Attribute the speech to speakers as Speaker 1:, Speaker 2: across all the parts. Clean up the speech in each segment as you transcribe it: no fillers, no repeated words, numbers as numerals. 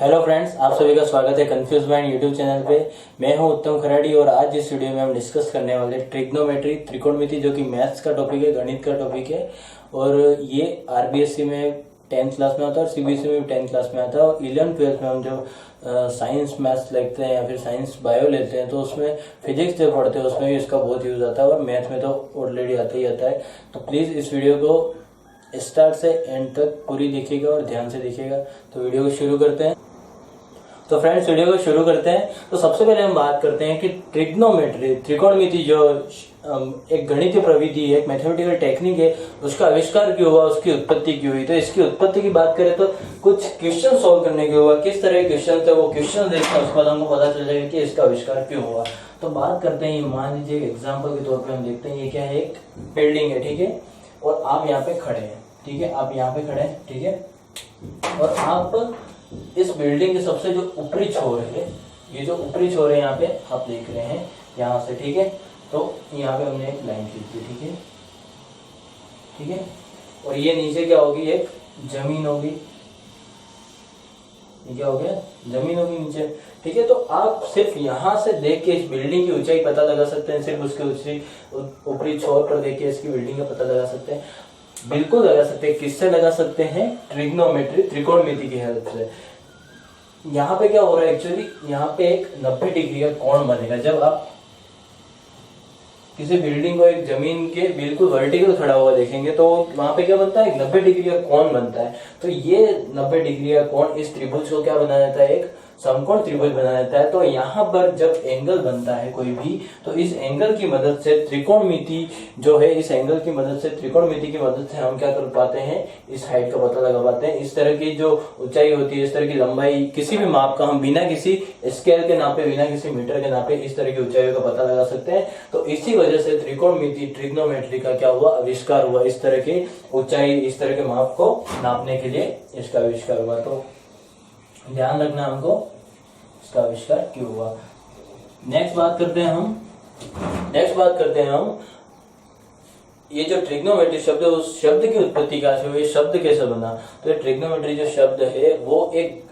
Speaker 1: Hello friends, आप सभी का स्वागत है कंफ्यूज माइंड यूट्यूब चैनल पे। मैं हूं उत्तम खराड़ी और आज इस वीडियो में हम डिस्कस करने वाले ट्रिग्नोमेट्री, त्रिकोणमिति, जो कि मैथ्स का टॉपिक है, गणित का टॉपिक है। और ये आरबीएससी में 10th क्लास में आता है और सीबीएसई में भी 10th क्लास में आता है। और 11th-12th में हम जब साइंस मैथ्स लेते हैं या फिर साइंस बायो लेते हैं तो उसमें फिजिक्स जब पढ़ते हैं उसमें भी इसका बहुत यूज आता है और मैथ में तो ऑलरेडी आता ही आता है। तो प्लीज़ इस वीडियो को स्टार्ट से एंड तक पूरी देखिएगा और ध्यान से देखिएगा। तो वीडियो को शुरू करते हैं। तो फ्रेंड्स, वीडियो को शुरू करते हैं। तो सबसे पहले हम बात करते हैं कि ट्रिग्नोमेट्री, त्रिकोणमिति, जो एक गणितीय प्रविधि है, एक मैथमेटिकल टेक्निक है, उसका आविष्कार क्यों हुआ, उसकी उत्पत्ति क्यों हुई। तो इसकी उत्पत्ति की बात करें तो कुछ क्वेश्चन सॉल्व करने के हुआ, किस तरह के क्वेश्चन थे वो क्वेश्चन देखकर उसके बाद हमको पता चल जाएगा कि इसका आविष्कार क्यों हुआ। तो बात करते हैं, मान लीजिए एग्जाम्पल के तौर पर हम देखते हैं, ये क्या है, एक बिल्डिंग है, ठीक है। और आप यहाँ पे खड़े हैं, ठीक है, आप यहाँ पे खड़े हैं, ठीक है। और आप इस बिल्डिंग के सबसे जो ऊपरी छोर है, ये जो ऊपरी छोर है यहाँ पे आप देख रहे हैं यहाँ से, ठीक है। तो यहाँ पे हमने एक लाइन खींची, ठीक है, ठीक है। और ये नीचे क्या होगी, एक जमीन होगी, ये क्या हो गया, जमीन होगी नीचे, ठीक है। तो आप सिर्फ यहाँ से देख के इस बिल्डिंग की ऊंचाई पता लगा सकते हैं, सिर्फ उसके ऊपरी छोर पर देख के इसकी बिल्डिंग का पता लगा सकते हैं। बिल्कुल लगा सकते हैं। किससे लगा सकते हैं? ट्रिग्नोमेट्री, त्रिकोणमिति की हेल्प से। यहाँ पे क्या हो रहा है एक्चुअली, यहाँ पे एक 90 डिग्री का कोण बनेगा। जब आप किसी बिल्डिंग को एक जमीन के बिल्कुल वर्टिकल खड़ा हुआ देखेंगे तो वहां पे क्या बनता है, 90 डिग्री का कोण बनता है। तो ये 90 डिग्री का कोण इस त्रिभुज को क्या बना देता है, एक समकोण त्रिभुज बना देता है। तो यहाँ पर जब एंगल बनता है कोई भी, तो इस एंगल की मदद से त्रिकोणमिति जो है, इस एंगल की मदद से, त्रिकोणमिति की मदद से हम क्या कर पाते हैं, इस हाइट का पता लगा पाते हैं। इस तरह की जो ऊंचाई होती है, इस तरह की लंबाई, किसी भी माप का हम बिना किसी स्केल के नापे, बिना किसी मीटर के नापे इस तरह की ऊंचाइयों का पता लगा सकते हैं। तो इसी वजह से त्रिकोणमिति, ट्रिग्नोमेट्री का क्या हुआ, आविष्कार हुआ। इस तरह की ऊंचाई, इस तरह के माप को नापने के लिए इसका आविष्कार हुआ। तो ध्यान रखना हमको, इसका आविष्कार क्यों हुआ। नेक्स्ट बात करते हैं हम ये जो ट्रिग्नोमेट्री शब्द है, उस शब्द की उत्पत्ति कहाँ से हुई, शब्द कैसे बना। तो ये ट्रिग्नोमेट्री जो शब्द है वो एक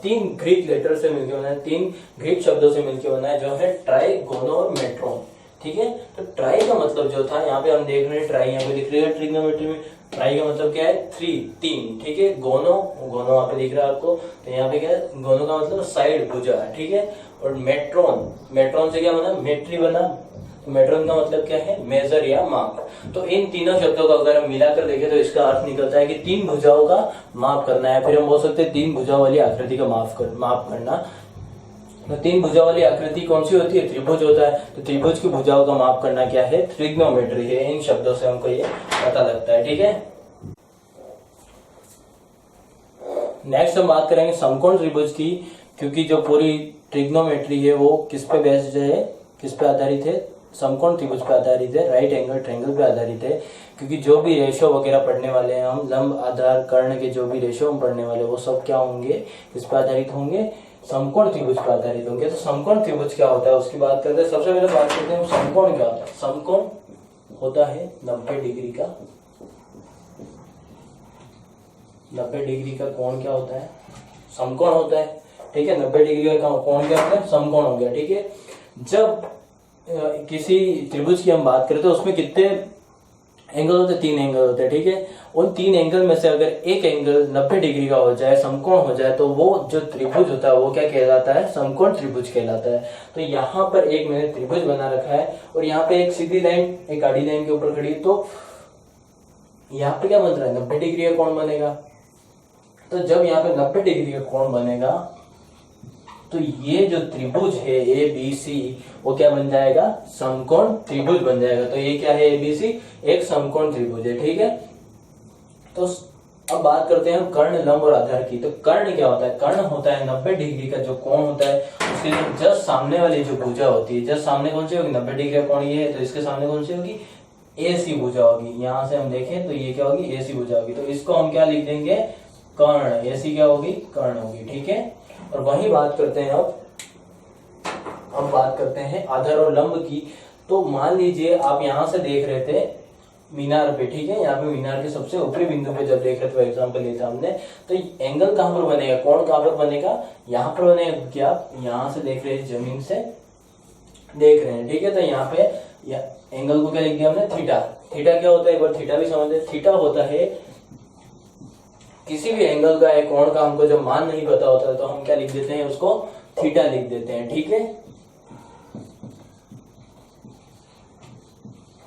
Speaker 1: 3 ग्रीक लेटर से मिलकर बना है, 3 ग्रीक शब्दों से मिलकर बना है, जो है ट्राई, गोनो और मेट्रोन, ठीक है। तो ट्राई का मतलब जो था, यहाँ पे हम देख रहे हैं ट्राई, यहाँ पे दिख रही है ट्रिग्नोमेट्री में। ट्राई का मतलब क्या है, 3, ठीक है। गोनो वहाँ पे दिख रहा है आपको, तो यहाँ पे क्या है, गोनो का मतलब साइड, भुजा, ठीक है। और मेट्रोन से क्या बना, मेट्री बना। तो मेट्रोन का मतलब क्या है, मेजर या माप। तो इन तीनों शब्दों का अगर हम मिलाकर देखें तो इसका अर्थ निकलता है कि 3 भुजाओं का माप करना है। फिर हम बोल सकते हैं 3 भुजाओं वाली आकृति का माप करना। तो 3 भुजा वाली आकृति कौन सी होती है, त्रिभुज होता है। तो त्रिभुज की भुजाओं का माप करना क्या है, ट्रिग्नोमेट्री है। इन शब्दों से हमको ये पता लगता है, ठीक है। नेक्स्ट हम बात करेंगे समकोण त्रिभुज की, क्योंकि जो पूरी ट्रिग्नोमेट्री है वो किस पे बेस्ड है, किस पे आधारित है, समकोण त्रिभुज पे आधारित है, राइट एंगल ट्रायंगल पे आधारित है। क्योंकि जो भी रेशो वगैरह पढ़ने वाले हैं हम, लंब, आधार, कर्ण के जो भी रेशो हम पढ़ने वाले वो सब क्या होंगे, किस पे आधारित होंगे, समकोण त्रिभुज पर आधारित होंगे। तो समकोण त्रिभुज क्या होता है उसकी बात करते हैं। सबसे पहले बात करते हैं समकोण क्या होता है। समकोण होता है 90 डिग्री का, 90 डिग्री का कोण क्या होता है, समकोण होता है, ठीक है। 90 डिग्री का कोण क्या होता है, समकोण हो गया, ठीक है। जब किसी त्रिभुज की हम बात करें तो उसमें कितने एंगल होते हैं, 3 एंगल होते हैं, ठीक है। उन 3 एंगल में से अगर एक एंगल 90 डिग्री का हो जाए, समकोण हो जाए, तो वो जो त्रिभुज होता है वो क्या कहलाता है, समकोण त्रिभुज कहलाता है। तो यहाँ पर एक मैंने त्रिभुज बना रखा है और यहाँ पे एक सीधी लाइन, एक आड़ी लाइन के ऊपर खड़ी, तो यहाँ पे क्या बन रहा है, 90 डिग्री का कोण बनेगा। तो जब यहाँ पे 90 डिग्री का कोण बनेगा तो ये जो त्रिभुज है ABC वो क्या बन जाएगा, समकोण त्रिभुज बन जाएगा। तो ये क्या है, ABC एक समकोण त्रिभुज है, ठीक है। तो अब बात करते हैं हम कर्ण, लंब और आधार की। तो कर्ण क्या होता है, कर्ण होता है 90 डिग्री का जो कोण होता है, उसके जस्ट सामने वाली जो भुजा होती है, जस्ट सामने कौन सी होगी, 90 डिग्री का कोण ये है, तो इसके सामने कौन सी होगी, AC भुजा होगी। यहाँ से हम देखें तो ये क्या होगी, AC भुजा होगी। तो इसको हम क्या लिख देंगे, कर्ण। AC क्या होगी, कर्ण होगी, ठीक है। और वही बात करते हैं अब बात करते हैं आधार और लंब की। तो मान लीजिए आप यहां से देख रहे थे मीनार पे, ठीक है, यहाँ पे मीनार के सबसे ऊपरी बिंदु पे जब देख रहे थे, एग्जाम्पल लेता हमने, तो एंगल कहाँ पर बनेगा, कोण कहाँ पर बनेगा, यहाँ पर बनेगा। क्या आप यहाँ से देख रहे हैं, जमीन से देख रहे हैं, ठीक है, तो यहाँ पे एंगल को क्या लिख दिया हमने, थीटा। थीटा क्या होता है, एक बार थीटा भी समझ लें। थीटा होता है किसी भी एंगल का, एक कोण का हमको जब मान नहीं पता होता है तो हम क्या लिख देते हैं, उसको थीटा लिख देते हैं, ठीक है।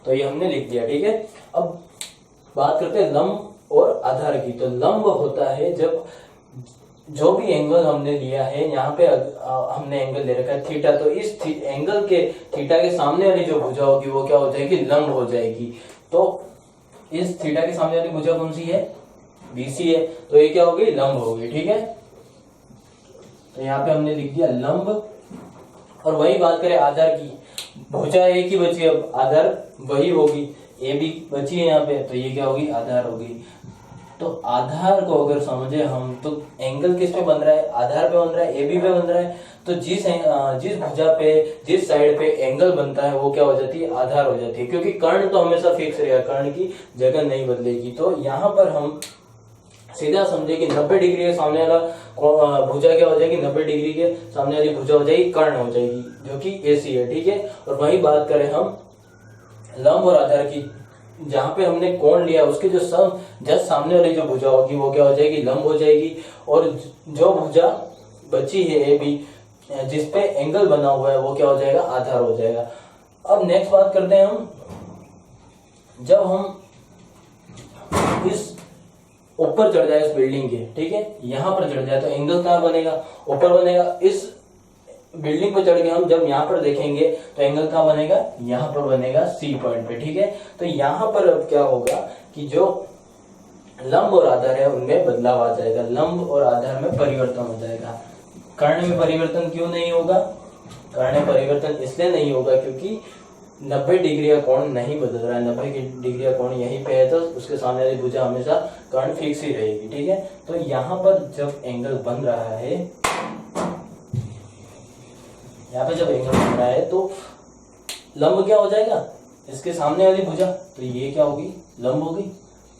Speaker 1: तो ये हमने लिख दिया, ठीक है। अब बात करते हैं लंब और आधार की। तो लंब होता है जब जो भी एंगल हमने लिया है, यहाँ पे हमने एंगल ले रखा है थीटा, तो इस एंगल के थीटा के सामने वाली जो भुजा होगी वो क्या हो जाएगी, लंब हो जाएगी। तो इस थीटा के सामने वाली भुजा कौन सी है, बीसी है, तो ये क्या होगी, लंब होगी, ठीक है। तो यहाँ पे हमने लिख दिया लंब। और वही बात करें आधार की, भुजा एक ही बची, अब आधार वही होगी, ए भी बची है यहाँ पे, तो ये क्या होगी, आधार होगी। तो आधार को अगर समझे हम, तो एंगल किस पे बन रहा है, आधार पे बन रहा है, ए बी पे बन रहा है। तो जिस भुजा पे, जिस साइड पे एंगल बनता है वो क्या हो जाती है, आधार हो जाती है, क्योंकि कर्ण तो हमेशा फिक्स रहेगा, कर्ण की जगह नहीं बदलेगी। तो यहाँ पर हम सीधा समझे कि 90 डिग्री के सामने वाला भुजा क्या हो जाएगी, 90 डिग्री के सामने वाली भुजा हो जाएगी, कर्ण हो जाएगी, जो कि एसी है, ठीक है। और वही बात करें हम लंब और आधार की, जहां पे हमने कोण लिया उसके जो जस्ट सामने वाली जो भुजा होगी वो क्या हो जाएगी, लंब हो जाएगी। और जो भुजा बची है ए बी, जिसपे एंगल बना हुआ है वो क्या हो जाएगा, आधार हो जाएगा। अब नेक्स्ट बात करते हैं हम, जब हम इस ऊपर चढ़ जाए इस बिल्डिंग के, ठीक है, यहां पर चढ़ जाए तो एंगल कहाँ बनेगा, ऊपर बनेगा। इस बिल्डिंग पर चढ़ के हम जब यहाँ पर देखेंगे तो एंगल कहाँ बनेगा, यहाँ पर बनेगा, सी पॉइंट पे, ठीक है। तो यहाँ पर अब क्या होगा कि जो लंब और आधार है उनमें बदलाव आ जाएगा, लंब और आधार में परिवर्तन हो जाएगा। कर्ण में परिवर्तन क्यों नहीं होगा, कर्ण में परिवर्तन इसलिए नहीं होगा क्योंकि 90 डिग्री का कोण नहीं बदल रहा है, 90 डिग्री का कोण यहीं पे है, तो उसके सामने वाली भुजा हमेशा कर्ण फिक्स ही रहेगी, ठीक है। तो यहाँ पर जब एंगल बन रहा है, यहाँ पे जब एंगल बन रहा है तो लंब क्या हो जाएगा, इसके सामने वाली भुजा, तो ये क्या होगी, लंब होगी,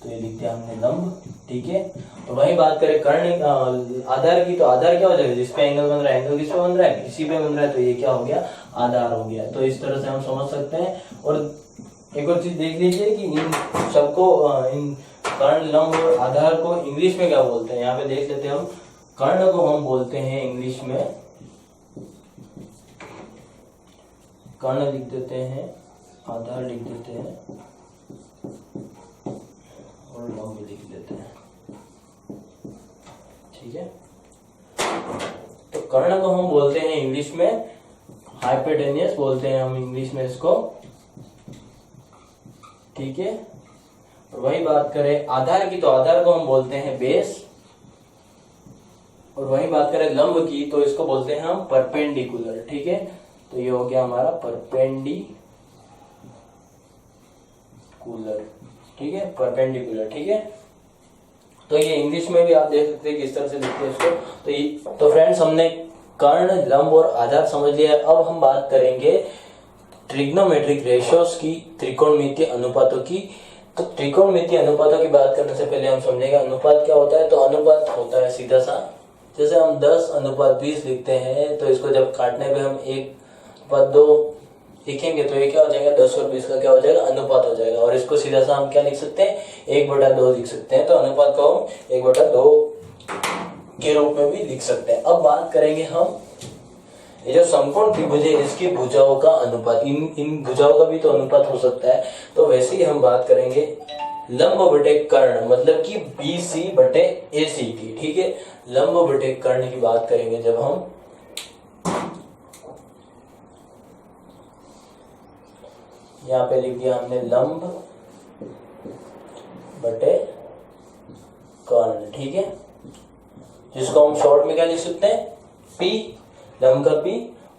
Speaker 1: तो ये लिख दिया हमने लंब, ठीक है। तो वही बात करें कर्ण आधार की, तो आधार क्या हो जाएगा, जिसपे एंगल बन रहा है, एंगल किस पे बन रहा है, इसी पे बन रहा है, तो ये क्या हो गया, आधार हो गया। तो इस तरह से हम समझ सकते हैं। और एक और चीज देख लीजिए कि इन सबको, इन कर्ण, लंब और आधार को इंग्लिश में क्या बोलते हैं, यहाँ पे देख लेते हैं हम। कर्ण को हम बोलते हैं इंग्लिश में, कर्ण लिख देते हैं, आधार लिख देते हैं और लंब लिख देते हैं, ठीक है। तो कर्ण को हम बोलते हैं इंग्लिश में हाइपोटेनियस बोलते हैं हम इंग्लिश में इसको, ठीक है। और वही बात करें आधार की, तो आधार को हम बोलते हैं बेस। और वही बात करें लंब की, तो इसको बोलते हैं हम परपेंडिकुलर, ठीक है। तो ये हो गया हमारा परपेंडिकुलर, ठीक है, परपेंडिकुलर, ठीक है। तो ये इंग्लिश में भी आप देख सकते हैं किस तरह से लिखते हैं इसको। तो फ्रेंड्स, हमने कर्ण, लंब और आधार समझ लिया है। अब हम बात करेंगे ट्रिग्नोमेट्रिक रेशियोज की, त्रिकोणमितीय अनुपातों की। तो त्रिकोणमितीय अनुपातों की बात करने से पहले हम समझेंगे अनुपात क्या होता है। तो अनुपात होता है सीधा सा, जैसे हम 10:20 लिखते हैं, तो इसको जब काटने पे हम 1/2 लिखेंगे तो ये क्या हो जाएगा, 10 और 20 का क्या हो जाएगा, अनुपात हो जाएगा। और इसको सीधा सा हम क्या लिख सकते हैं, 1/2 लिख सकते हैं। तो अनुपात को हम 1/2 के रूप में भी लिख सकते हैं। अब बात करेंगे हम ये जो समकोण त्रिभुज है इसकी भुजाओं का अनुपात, इन भुजाओं का भी तो अनुपात हो सकता है। तो वैसे ही हम बात करेंगे लंब बटे कर्ण, मतलब कि BC/AC की, ठीक है। लंब बटे कर्ण की बात करेंगे जब हम, यहाँ पे लिख दिया हमने लंब बटे कर्ण, ठीक है, जिसको हम शॉर्ट में क्या लिख सकते हैं, P, लंब का P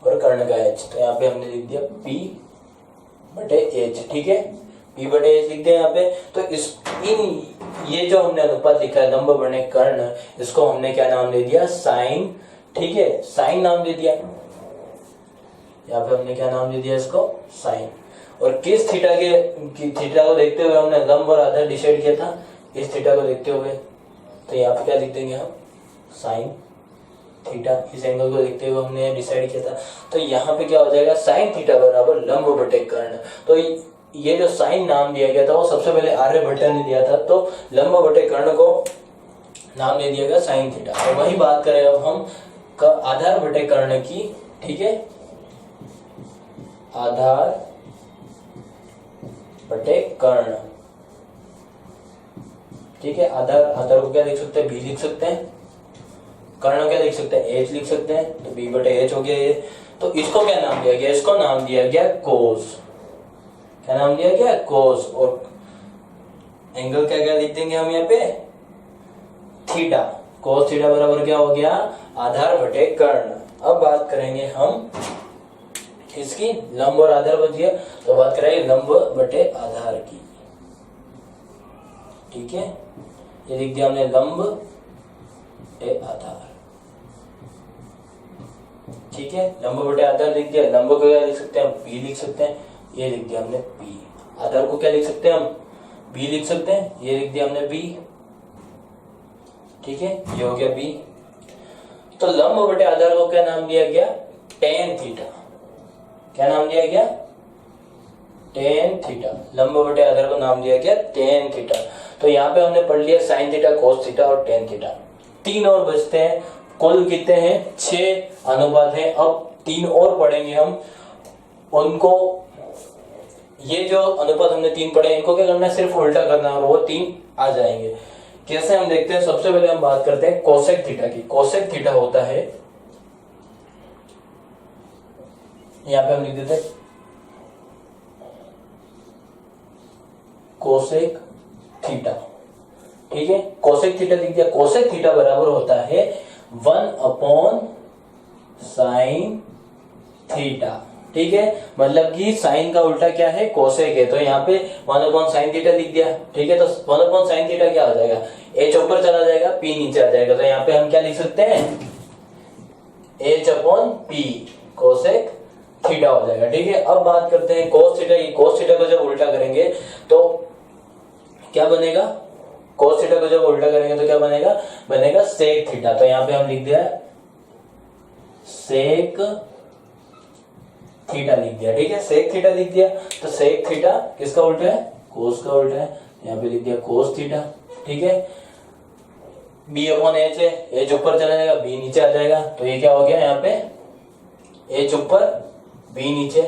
Speaker 1: और कर्ण का H। तो यहाँ पे हमने लिख दिया P/H, ठीक है, P/H लिख दिया यहाँ पे। तो ये जो हमने अनुपात लिखा है लंब बटे कर्ण, इसको हमने क्या नाम दे दिया, साइन, ठीक है, साइन नाम दे दिया। यहाँ पे हमने क्या नाम दे दिया इसको, साइन। और किस थीटा थीटा को देखते हुए हमने लंब और आधार डिसाइड किया था, इस थीटा को देखते हुए। तो यहाँ पे क्या लिख देंगे हम, साइन थीटा, इस एंगल को देखते हुए हमने डिसाइड किया था। तो यहाँ पे क्या हो जाएगा, साइन थीटा बराबर लंब बटे कर्ण। तो ये जो साइन नाम दिया गया था वो सबसे पहले आर्यभट्ट ने दिया था, तो लंब बटे कर्ण को नाम दे दिया गया साइन थीटा। तो वही बात करें अब हम आधार बटे कर्ण की, ठीक है, आधार बटे कर्ण, ठीक है। आधार को क्या लिख सकते हैं, बी लिख सकते हैं, कर्ण क्या लिख सकते हैं, एच लिख सकते हैं, तो बी बटे एच हो गया ये। तो इसको क्या नाम दिया गया, इसको नाम दिया गया कोस। क्या नाम दिया गया, कोस। और एंगल क्या क्या लिख देंगे हम यहाँ पे, थीटा। कोस थीटा बराबर क्या हो गया, आधार बटे कर्ण। अब बात करेंगे हम इसकी, लंब और आधार बच गया, तो बात करेंगे लंब बटे आधार की, ठीक है। ये लिख दिया हमने लंब बटे आधार, ठीक है। लंब बटे आधार लिख दिया, लंब को क्या लिख सकते हैं हम, पी लिख सकते हैं, ये लिख दिया हमने पी। आधार को क्या लिख सकते हैं हम, बी लिख सकते हैं, ये लिख दिया हमने बी, ठीक है, ये हो गया बी। तो लंब बटे आधार को क्या नाम दिया गया, टेन थीटा। क्या नाम दिया गया, टेन थीटा। लंब बटे आधार को नाम दिया गया टेन थीटा। तो यहाँ पे हमने पढ़ लिया साइन थीटा, कोस थीटा और टेन थीटा। 3 और बचते हैं, कुल कितने हैं, 6 अनुपात हैं। अब 3 और पढ़ेंगे हम, उनको, ये जो अनुपात हमने 3 पढ़े इनको क्या करना है, सिर्फ उल्टा करना है और वो 3 आ जाएंगे। कैसे हम देखते हैं, सबसे पहले हम बात करते हैं कोसेक थीटा की। कोसेक थीटा होता है, यहाँ पे हम लिख देते हैं कोसेक थीटा, ठीक है। कोसेक थीटा लिख दिया। कोसेक थीटा बराबर होता है 1 साइन थीटा, ठीक है। मतलब कि साइन का उल्टा क्या है, कोसेक है। तो यहाँ पे 1 साइन थीटा लिख दिया, ठीक है। तो 1 साइन थीटा क्या हो जाएगा, एच ऊपर चला जाएगा, पी नीचे आ जाएगा। तो यहाँ पे हम क्या लिख सकते हैं, H upon P cosec theta हो जाएगा, ठीक है। अब बात करते हैं कोस थीटा की। कोस थीटा को जब उल्टा करेंगे तो क्या बनेगा, कोस थीटा को जब उल्टा करेंगे तो क्या बनेगा, बनेगा सेक थीटा। तो यहाँ पे हम लिख दिया सेक थीटा लिख दिया, ठीक है। सेक थीटा लिख दिया। तो सेक थीटा किसका उल्टा है, कोस का उल्टा है। यहाँ पे लिख दिया कोस थीटा, ठीक है। बी अपॉन एच है, एच ऊपर चला जाएगा, बी नीचे आ जाएगा। तो ये क्या हो गया, यहाँ पे एच ऊपर बी नीचे,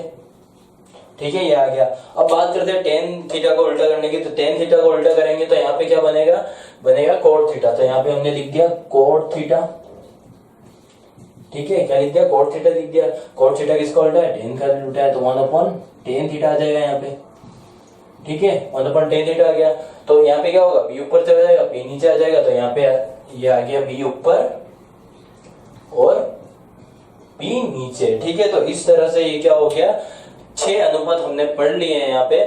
Speaker 1: ठीक है, ये आ गया। अब बात करते हैं टेन थीटा को उल्टा करने की। तो टेन थीटा को उल्टा करेंगे तो यहाँ पे क्या बनेगा, बनेगा कोट थीटा। तो यहाँ पे हमने लिख दिया कोट थीटा, ठीक है। क्या लिख दिया, कोट थीटा लिख दिया। कोट थीटा किसका उल्टा है, टेन का उल्टा है। तो 1/10 थीटा आ जाएगा यहाँ पे, ठीक है। 1/10 थीटा आ गया। तो यहाँ पे क्या होगा, बी ऊपर चला जाएगा, बी नीचे आ जाएगा। तो यहाँ पे ये आ गया बी ऊपर और बी नीचे, ठीक है। तो इस तरह से ये क्या हो गया, 6 अनुपात हमने पढ़ लिए हैं यहाँ पे,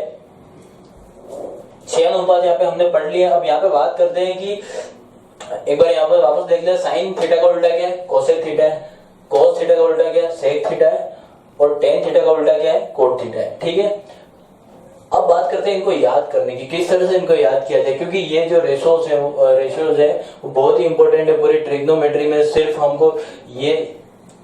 Speaker 1: 6 अनुपात यहाँ पे हमने पढ़ लिए। अब यहाँ पे बात करते हैं कि एक बार यहाँ पे वापस देख ले, साइन थीटा का उल्टा क्या है, कोसेक थीटा है। कोस थीटा का उल्टा क्या है, सेक थीटा है। और टेन थीटा का उल्टा क्या है, कोट थीटा है, ठीक है। अब बात करते हैं इनको याद करने की, किस तरह से इनको याद किया जाए, क्योंकि ये जो रेशोज है वो बहुत ही इंपॉर्टेंट है पूरी ट्रिग्नोमेट्री में। सिर्फ हमको ये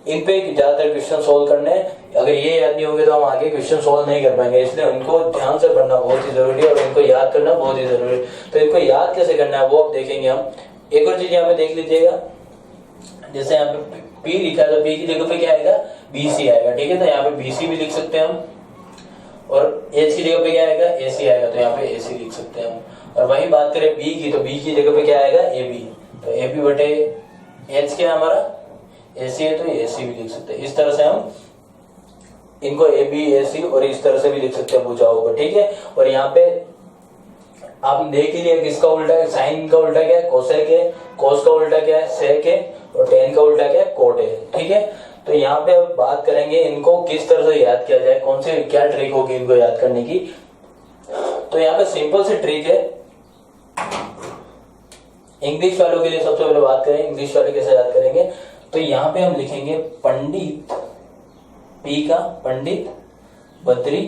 Speaker 1: इन पे ज्यादातर क्वेश्चन सोल्व करने हैं। अगर ये याद नहीं होंगे तो हम आगे क्वेश्चन सोल्व नहीं कर पाएंगे, इसलिए उनको ध्यान से पढ़ना बहुत ही जरूरी है और इनको याद करना बहुत ही जरूरी है। तो इनको याद कैसे करना है वो अब देखेंगे हम। एक और चीज यहाँ पे देख लीजिएगा, जैसे यहाँ पे P लिखा है तो P की जगह पे क्या आएगा, BC आएगा, ठीक है। तो यहाँ पे BC भी लिख सकते हैं हम, और H की जगह पे क्या आएगा, AC आएगा। तो यहाँ पे AC लिख सकते हैं हम। और वही बात करें B की, तो B की जगह पे क्या आएगा, AB। तो AB बटे H क्या है हमारा, AC है, तो AC भी लिख सकते हैं। इस तरह से हम इनको AB AC और इस तरह से भी लिख सकते हैं पूछा होगा, ठीक है। और यहाँ पे आप देख ही लिया किसका उल्टा है, साइन का उल्टा क्या है, कोसेक है। कोस का उल्टा क्या है, सेक है। और टेन का उल्टा क्या है, कोट है, ठीक है। तो यहाँ पे अब बात करेंगे इनको किस तरह से याद किया जाए, कौन से क्या ट्रिक होगी इनको याद करने की। तो यहाँ पे सिंपल सी ट्रिक है। इंग्लिश वालों के लिए सबसे पहले बात करें, इंग्लिश वाले कैसे याद करेंगे। तो यहाँ पे हम लिखेंगे पंडित, पी का पंडित, बद्री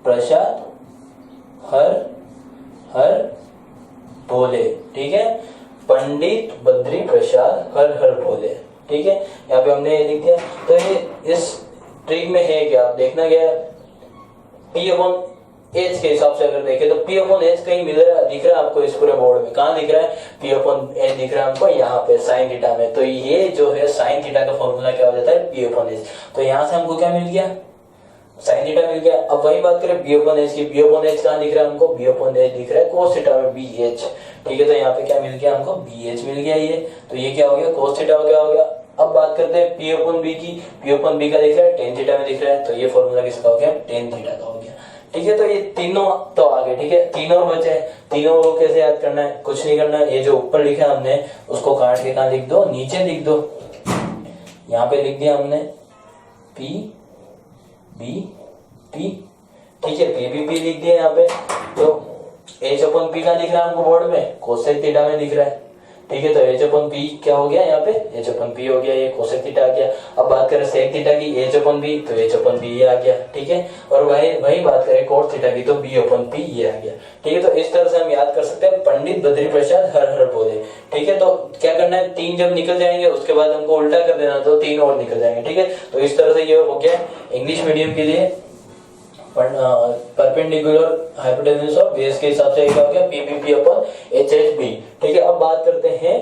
Speaker 1: प्रसाद हर हर भोले, ठीक है। पंडित बद्री प्रसाद हर हर भोले, ठीक है। यहाँ पे हमने ये लिख दिया। तो ये इस ट्रिक में है क्या, आप देखना क्या, P अपॉन एच के हिसाब से अगर देखें तो P अपॉन एच कहीं मिल रहा है, दिख रहा है आपको इस पूरे बोर्ड में, कहाँ दिख रहा है, P अपॉन एच दिख रहा है हमको यहाँ पे साइन थीटा में। तो ये जो है साइन थीटा का फॉर्मूला क्या हो जाता है, P अपॉन एच। तो यहाँ से हमको क्या मिल गया, साइन थीटा मिल गया। अब वही बात करें B अपॉन एच की, B अपॉन एच कहाँ दिख रहा है हमको, B अपॉन एच दिख रहा है कोस थीटा में BH, ठीक है। तो यहाँ पे क्या मिल गया हमको, BH मिल गया ये। तो ये क्या हो गया, कोस थीटा हो गया। अब बात करते हैं P अपॉन B की, P अपॉन B का दिख रहा है टेन थीटा में दिख रहा है, तो ये फॉर्मूला किसका हो गया, टेन थीटा का हो गया, ठीक है। तो ये तीनों तो आ गए, ठीक है। तीनों और बचे, तीनों को कैसे याद करना है, कुछ नहीं करना है, ये जो ऊपर लिखा है हमने उसको काट के कहाँ लिख दो, नीचे लिख दो। यहाँ पे लिख दिया हमने P B P, ठीक है, P B P लिख दिया यहाँ पे। तो H अपॉन P का दिख रहा है हमको बोर्ड में, कोसेक थीटा में दिख रहा है, ठीक है। तो H अपॉन P क्या हो गया, यहाँ पे H अपॉन P हो गया, ये कोसेक थीटा आ गया। अब बात करें सेक थीटा की, H अपॉन B, तो H अपॉन B ये आ गया, ठीक है। और वही बात करें कोट थीटा की, तो B अपॉन P ये आ गया, ठीक है। तो इस तरह से हम याद कर सकते हैं पंडित बद्री प्रसाद हर हर भोले, ठीक है। तो क्या करना है, तीन जब निकल जाएंगे उसके बाद हमको उल्टा कर देना, तो तीन और निकल जाएंगे, ठीक है। तो इस तरह से ये हो गया इंग्लिश मीडियम के लिए परपेंडिकुलर हाइपोटेन्यूज ऑफ बेस के हिसाब से क्या हो गया, PBP अपॉन HHB, ठीक है। अब बात करते हैं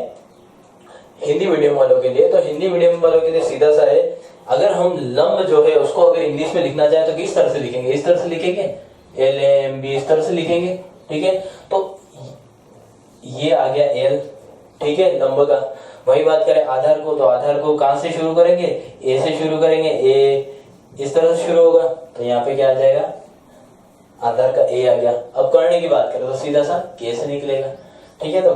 Speaker 1: हिंदी मीडियम वालों के लिए। तो हिंदी मीडियम वालों के लिए सीधा सा है, अगर हम लंब जो है उसको अगर इंग्लिश में लिखना चाहे तो किस तरह से लिखेंगे, इस तरह से लिखेंगे, LMB इस तरह से लिखेंगे, ठीक है। तो ये आ गया L, ठीक है, लंब का। वही बात करें आधार को, तो आधार को कहां से शुरू करेंगे, A से शुरू करेंगे, A इस तरह से शुरू होगा, तो यहाँ पे क्या आ जाएगा, आधार का A आ गया। अब कर्ण की बात करें तो सीधा सा K से निकलेगा, ठीक है। तो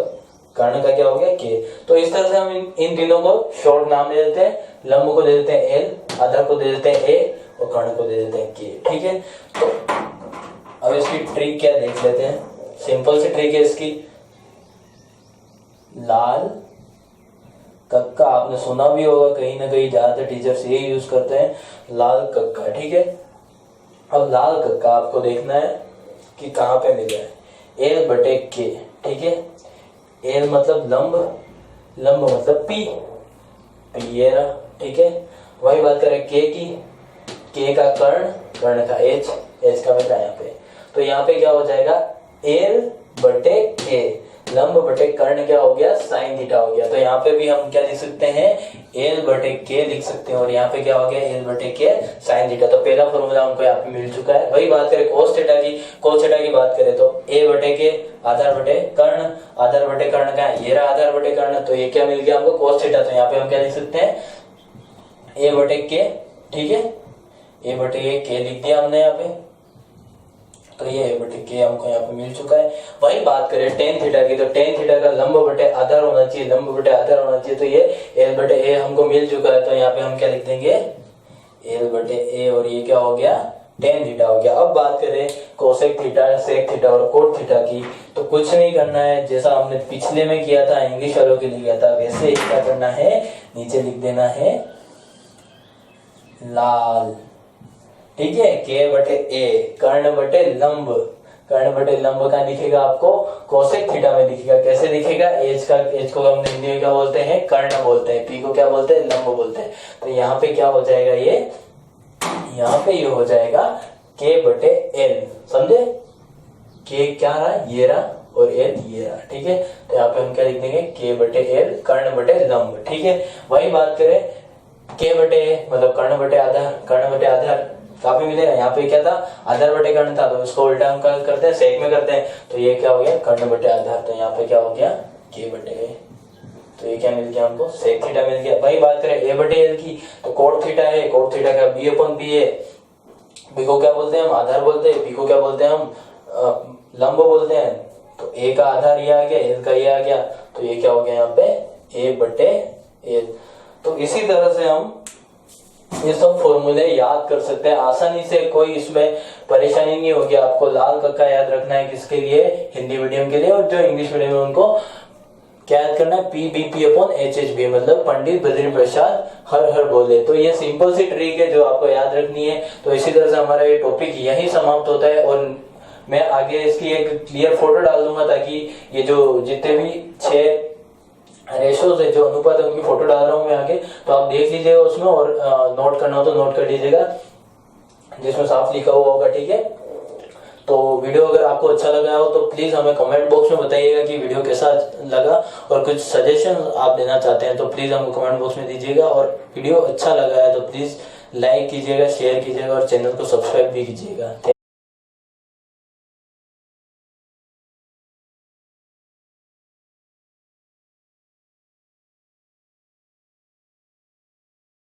Speaker 1: कर्ण का क्या हो गया, K। तो इस तरह से हम इन तीनों को शॉर्ट नाम दे देते हैं, लंब को दे देते हैं L, आधार को दे देते हैं A और कर्ण को दे देते हैं K, ठीक है। तो अब इसकी ट्रिक क्या देख लेते हैं, सिंपल सी ट्रिक है इसकी। लाल कक्का आपने सुना भी होगा कहीं ना कहीं, ज्यादातर टीचर्स ये यूज करते हैं, लाल कक्का, ठीक है। अब लाल कक्का आपको देखना है कि कहां पे मिला है, L बटे K, ठीक है। L मतलब लंब, लंब मतलब P ये रहा, ठीक है। वही बात करें K की, K का कर्ण, कर्ण का H का मिला यहाँ पे। तो यहाँ पे क्या हो जाएगा, L बटे K, लंब बटे कर्ण क्या हो गया, साइन थीटा हो गया। तो यहाँ पे भी हम क्या लिख सकते हैं, L बटे K लिख सकते हैं, और यहाँ पे क्या हो गया, L बटे K साइन थीटा। तो पहला फॉर्मूला हमको यहाँ पे मिल चुका है। वही बात करें कोस थीटा की, कोस थीटा की बात करें तो A बटे K आधार बटे कर्ण, आधार बटे कर्ण का ये रहा आधार बटे कर्ण, तो ये क्या मिल गया हमको, कोस थीटा। तो यहाँ पे हम क्या लिख सकते हैं, A बटे K, ठीक है, A बटे K लिख दिया हमने यहाँ पे। तो ये A बटे K हमको यहाँ पे मिल चुका है। वही बात करें टेन थीटा की, तो टेन थीटा का लंब बटे आधार होना चाहिए, लंब बटे आधार होना चाहिए, तो ये L बटे A हमको मिल चुका है। तो यहाँ पे हम क्या लिख देंगे, L बटे A, और ये क्या हो गया, टेन थीटा हो गया। अब बात करें कोसेक थीटा, सेक थीटा और कोट थीटा की, तो कुछ नहीं करना है, जैसा हमने पिछले में किया था, इंग्लिश वालों के लिए किया था, वैसे ही क्या करना है, नीचे लिख देना है लाल, ठीक है। K बटे A, कर्ण बटे लंब, कर्ण बटे लंब का दिखेगा आपको कोसेक थीटा में दिखेगा, कैसे दिखेगा, H को हम हिंदी में क्या बोलते हैं, कर्ण बोलते हैं, P को क्या बोलते हैं, लंब बोलते हैं। तो यहाँ पे क्या हो जाएगा, ये यहाँ पे ये हो जाएगा K बटे L, समझे, K क्या रहा, ये रहा, और L ये रहा, ठीक है। तो यहाँ पे हम क्या लिख देंगे, K बटे L, कर्ण बटे लंब, ठीक है। वही बात करें K बटे A मतलब कर्ण बटे आधार, कर्ण बटे आधार काफी मिलेगा। यहाँ पे क्या था, आधार बटे कर्ण था, तो उसको उल्टा हम क्या करते हैं, सेक में करते हैं, तो ये क्या हो गया, कर्ण बटे आधार। तो यहाँ पे क्या हो गया, K बटे A, तो ये क्या मिल गया हमको, सेक थीटा मिल गया। वही बात करें A बटे L की, तो कोट थीटा है, कोट थीटा का B अपॉन P है, B को क्या बोलते हैं हम, आधार बोलते हैं, P को क्या बोलते हैं हम, लंब बोलते हैं। तो A का आधार ये आ गया, L का ये आ गया, तो ये क्या हो गया यहाँ पे, A बटे L। तो इसी तरह से हम ये सब फॉर्मूले याद कर सकते हैं आसानी से, कोई इसमें परेशानी नहीं होगी आपको। लाल कक्का याद रखना है किसके लिए, हिंदी मीडियम के लिए, और जो इंग्लिश मीडियम है उनको क्या याद करना है, PBP/HHB, मतलब पंडित बद्री प्रसाद हर हर बोले। तो ये सिंपल सी ट्रिक है जो आपको याद रखनी है। तो इसी तरह से हमारा ये टॉपिक यही समाप्त होता है, और मैं आगे इसकी एक क्लियर फोटो डाल दूंगा, ताकि ये जो जितने भी 6 रेशोज है, जो अनुपात है, उनकी फोटो डाल रहा हूँ मैं आगे, तो आप देख लीजिएगा उसमें, और नोट करना हो तो नोट कर लीजिएगा, जिसमें साफ लिखा हुआ होगा, ठीक है। तो वीडियो अगर आपको अच्छा लगा हो तो प्लीज हमें कमेंट बॉक्स में बताइएगा कि वीडियो कैसा लगा, और कुछ सजेशन आप देना चाहते हैं तो प्लीज हमको कमेंट बॉक्स में दीजिएगा। और वीडियो अच्छा लगा है तो प्लीज लाइक कीजिएगा, शेयर कीजिएगा, और चैनल को सब्सक्राइब भी कीजिएगा।